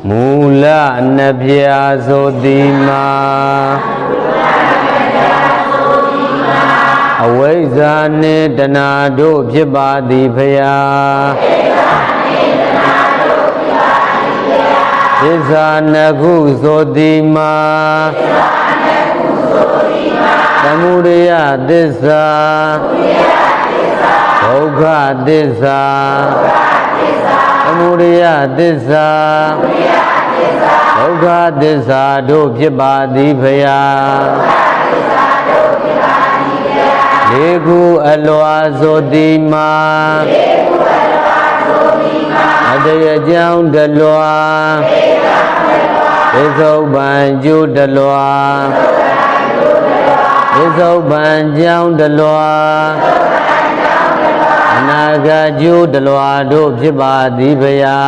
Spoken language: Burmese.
မူလနှပြဆိုတိမာအဝိဇ္ဇာနှင့်တဏှာတို့ဖြစ်ပါသည်ဖရာသစ္စာနှစ်ခုဆိုတိမာသမုဒယသစ္စာဒုက္ခသစ္စာသမုဒယသစ္စာဒုက္ခသစ္စာတို့ဖြစ်ပါသည်ဖရာလေးခုအလွာဆိုတိမာအတရကြောင့်တလွာသေသုပံကျုတလွာသေသုပံကြောင့်တလွာအနာဂတ်ကျုတလွာတို့ဖြစ်ပါသည်ဖရာ